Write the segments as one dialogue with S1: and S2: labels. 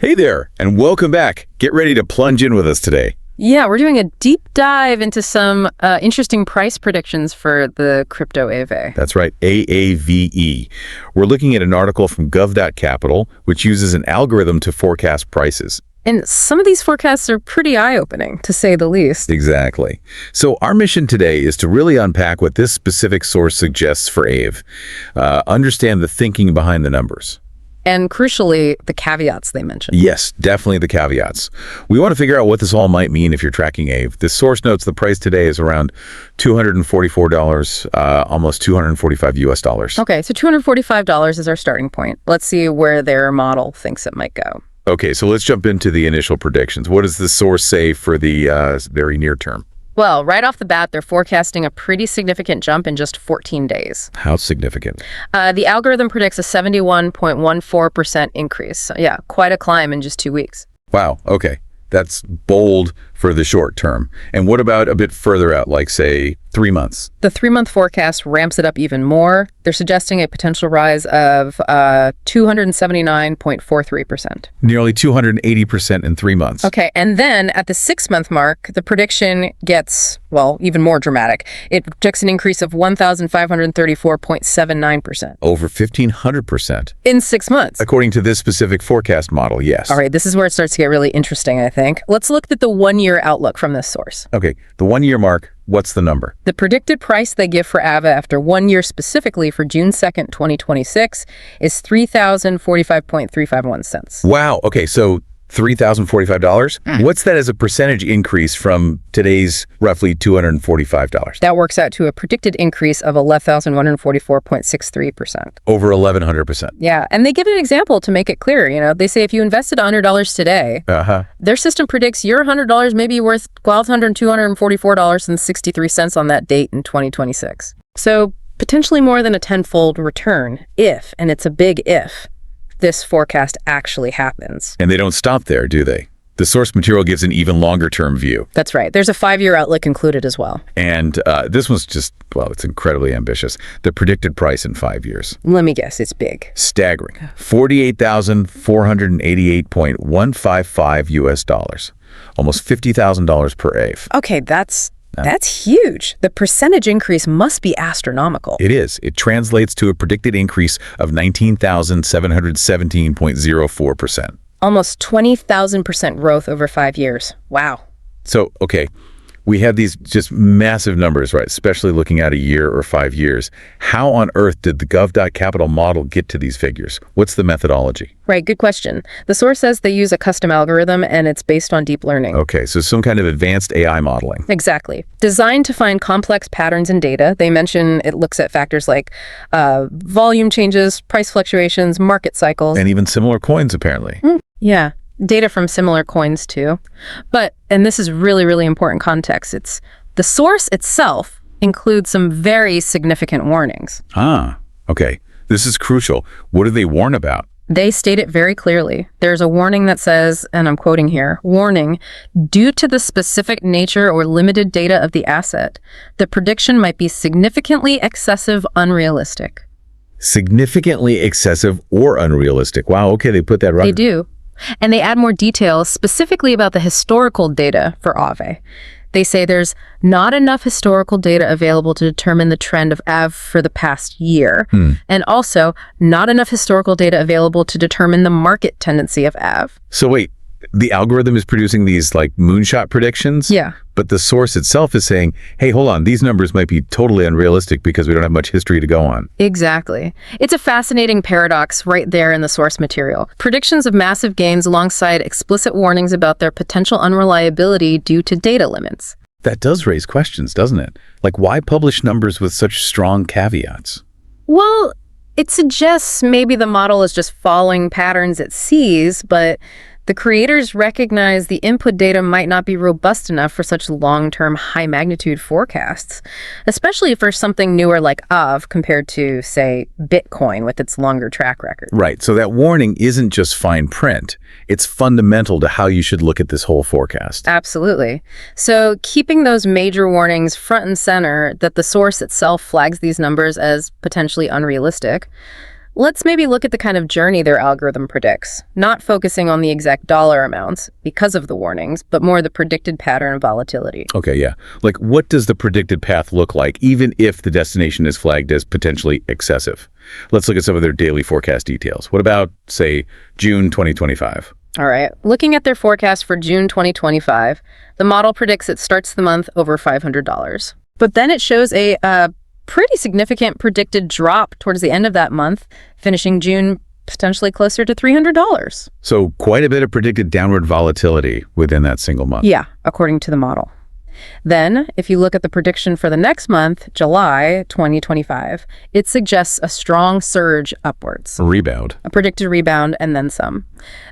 S1: Hey there, and welcome back. Get ready to plunge in with us today.
S2: Yeah, we're doing a deep dive into some interesting price predictions for the crypto Aave.
S1: That's right, AAVE. We're looking at an article from Gov Capital, which uses an algorithm to forecast prices.
S2: And some of these forecasts are pretty eye-opening, to say the least.
S1: Exactly. So our mission today is to really unpack what this specific source suggests for Aave, understand the thinking behind the numbers.
S2: And crucially, the caveats they mention.
S1: Yes, definitely the caveats. We want to figure out what this all might mean if you're tracking Aave. This source notes the price today is around $244, almost $245 US.
S2: Okay, so $245 is our starting point. Let's see where their model thinks it might go.
S1: Okay, so let's jump into the initial predictions. What does the source say for the very near term?
S2: Well, right off the bat, they're forecasting a pretty significant jump in just 14 days.
S1: How significant?
S2: The algorithm predicts a 71.14% increase. So, yeah, quite a climb in just 2 weeks.
S1: Wow, okay. That's bold for the short term. And what about a bit further out, like, say, 3 months?
S2: The 3-month forecast ramps it up even more. They're suggesting a potential rise of 279.43%.
S1: Nearly 280% in 3 months.
S2: Okay, and then at the 6-month mark, the prediction gets, well, even more dramatic. It projects an increase of 1,534.79%.
S1: Over 1,500%.
S2: In 6 months.
S1: According to this specific forecast model, yes.
S2: All right, this is where it starts to get really interesting, I think. Let's look at the 1-year outlook from this source.
S1: Okay, the 1-year mark, what's the number?
S2: The predicted price they give for Aave after 1 year specifically for June 2nd, 2026 is $3,045.351.
S1: Wow, okay, so $3,045? What's that as a percentage increase from today's roughly $245?
S2: That works out to a predicted increase of 11,144.63%.
S1: Over 1,100%.
S2: Yeah, and they give an example to make it clear. You know, they say if you invested $100 today, their system predicts your $100 may be worth $1,244.63 on that date in 2026. So potentially more than a tenfold return if, and it's a big if, this forecast actually happens.
S1: And they don't stop there, do they? The source material gives an even longer-term view.
S2: That's right. There's a 5-year outlook included as well.
S1: And this one's just, well, it's incredibly ambitious. The predicted price in 5 years.
S2: Let me guess, it's big.
S1: Staggering. $48,488.155 US. Almost $50,000 per Aave.
S2: Okay, that's huge. The percentage increase must be astronomical.
S1: It is. It translates to a predicted increase of 19,717.04%.
S2: Almost 20,000% growth over 5 years. Wow.
S1: So, okay, we have these just massive numbers, right? Especially looking at a year or 5 years. How on earth did the Gov Capital model get to these figures? What's the methodology?
S2: Right, good question. The source says they use a custom algorithm and it's based on deep learning.
S1: Okay, so some kind of advanced AI modeling.
S2: Exactly. Designed to find complex patterns in data. They mention it looks at factors like volume changes, price fluctuations, market cycles.
S1: And even similar coins, apparently.
S2: Yeah, data from similar coins too. But, and this is really, really important context, it's the source itself includes some very significant warnings.
S1: Ah, okay. This is crucial. What do they warn about?
S2: They state it very clearly. There's a warning that says, and I'm quoting here, warning, due to the specific nature or limited data of the asset, the prediction might be significantly excessive, unrealistic.
S1: Significantly excessive or unrealistic. Wow, okay, they put that right.
S2: They do. And they add more details specifically about the historical data for Aave. They say there's not enough historical data available to determine the trend of Aave for the past year, and also not enough historical data available to determine the market tendency of Aave.
S1: So wait, the algorithm is producing these like moonshot predictions?
S2: Yeah.
S1: But the source itself is saying, hey, hold on, these numbers might be totally unrealistic because we don't have much history to go on.
S2: Exactly. It's a fascinating paradox right there in the source material. Predictions of massive gains alongside explicit warnings about their potential unreliability due to data limits.
S1: That does raise questions, doesn't it? Like, why publish numbers with such strong caveats?
S2: Well, it suggests maybe the model is just following patterns it sees, but the creators recognize the input data might not be robust enough for such long-term high-magnitude forecasts, especially for something newer like Aave compared to, say, Bitcoin with its longer track record.
S1: Right, so that warning isn't just fine print. It's fundamental to how you should look at this whole forecast.
S2: Absolutely. So keeping those major warnings front and center that the source itself flags these numbers as potentially unrealistic, Let's maybe look at the kind of journey their algorithm predicts, not focusing on the exact dollar amounts because of the warnings, but more the predicted pattern of volatility.
S1: Okay, yeah. Like, what does the predicted path look like, even if the destination is flagged as potentially excessive? Let's look at some of their daily forecast details. What about, say, June 2025?
S2: All right. Looking at their forecast for June 2025, the model predicts it starts the month over $500. But then it shows a pretty significant predicted drop towards the end of that month, finishing June potentially closer to $300.
S1: So quite a bit of predicted downward volatility within that single month.
S2: Yeah, according to the model. Then, if you look at the prediction for the next month, July 2025, it suggests a strong surge upwards.
S1: A rebound.
S2: A predicted rebound and then some.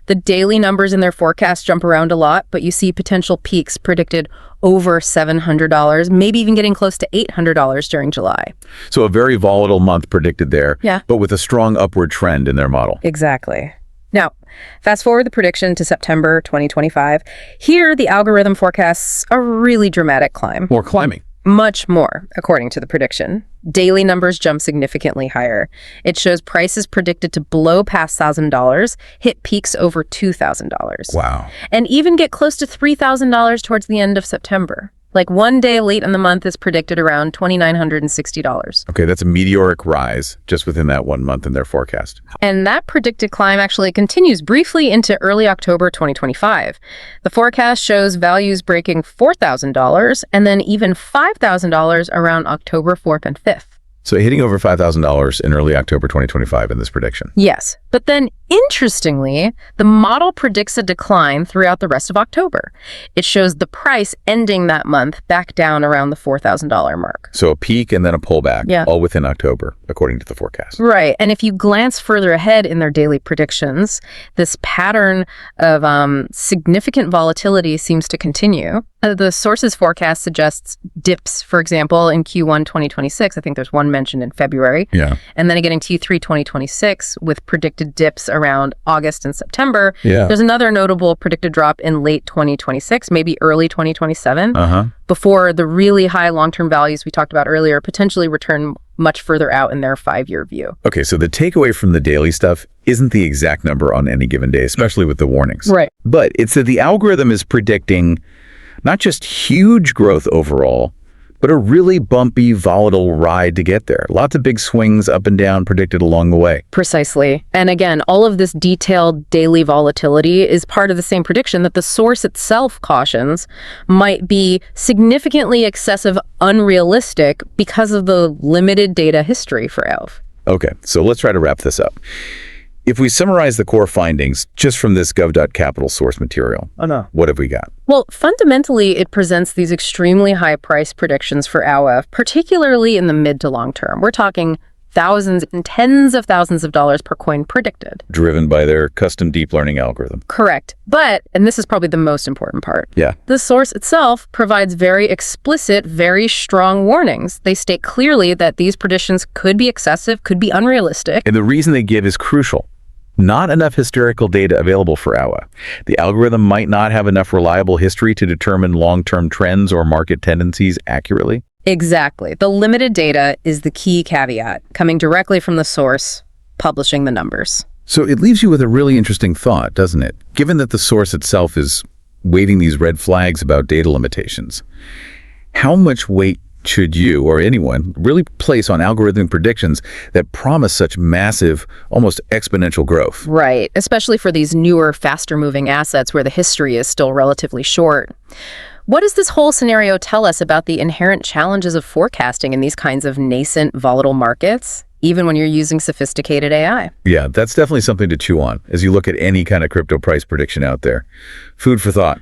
S2: The daily numbers in their forecast jump around a lot, but you see potential peaks predicted over $700, maybe even getting close to $800 during July.
S1: So a very volatile month predicted there,
S2: Yeah.
S1: but with a strong upward trend in their model.
S2: Exactly. Now, fast forward the prediction to September 2025. Here, the algorithm forecasts a really dramatic climb.
S1: More climbing.
S2: Much more, according to the prediction. Daily numbers jump significantly higher. It shows prices predicted to blow past $1,000, hit peaks over $2,000.
S1: Wow.
S2: And even get close to $3,000 towards the end of September. Like one day late in the month is predicted around $2,960.
S1: Okay, that's a meteoric rise just within that 1 month in their forecast.
S2: And that predicted climb actually continues briefly into early October 2025. The forecast shows values breaking $4,000 and then even $5,000 around October 4th and 5th.
S1: So hitting over $5,000 in early October 2025 in this prediction.
S2: Yes, but then interestingly, the model predicts a decline throughout the rest of October. It shows the price ending that month back down around the $4,000 mark.
S1: So a peak and then a pullback,
S2: Yeah.
S1: all within October, according to the forecast.
S2: Right, and if you glance further ahead in their daily predictions, this pattern of significant volatility seems to continue. The source's forecast suggests dips, for example, in Q1 2026. I think there's one mentioned in February.
S1: Yeah.
S2: And then again in Q3 2026 with predicted dips around August and September.
S1: Yeah.
S2: There's another notable predicted drop in late 2026, maybe early 2027,
S1: Uh-huh.
S2: before the really high long-term values we talked about earlier potentially return much further out in their 5-year view.
S1: Okay, so the takeaway from the daily stuff isn't the exact number on any given day, especially with the warnings.
S2: Right.
S1: But it's that the algorithm is predicting not just huge growth overall, but a really bumpy, volatile ride to get there. Lots of big swings up and down predicted along the way.
S2: Precisely. And again, all of this detailed daily volatility is part of the same prediction that the source itself cautions might be significantly excessive, unrealistic because of the limited data history for Aave.
S1: Okay, so let's try to wrap this up. If we summarize the core findings just from this Gov.Capital source material, what have we got?
S2: Well, fundamentally, it presents these extremely high price predictions for Aave, particularly in the mid to long term. We're talking thousands and tens of thousands of dollars per coin predicted.
S1: Driven by their custom deep learning algorithm.
S2: Correct. But, and this is probably the most important part,
S1: Yeah.
S2: the source itself provides very explicit, very strong warnings. They state clearly that these predictions could be excessive, could be unrealistic.
S1: And the reason they give is crucial. Not enough historical data available for Aave. The algorithm might not have enough reliable history to determine long-term trends or market tendencies accurately.
S2: Exactly. The limited data is the key caveat, coming directly from the source, publishing the numbers.
S1: So it leaves you with a really interesting thought, doesn't it? Given that the source itself is waving these red flags about data limitations, how much weight should you or anyone really place on algorithmic predictions that promise such massive, almost exponential growth?
S2: Right, especially for these newer, faster-moving assets where the history is still relatively short. What does this whole scenario tell us about the inherent challenges of forecasting in these kinds of nascent, volatile markets, even when you're using sophisticated AI?
S1: Yeah, that's definitely something to chew on as you look at any kind of crypto price prediction out there. Food for thought.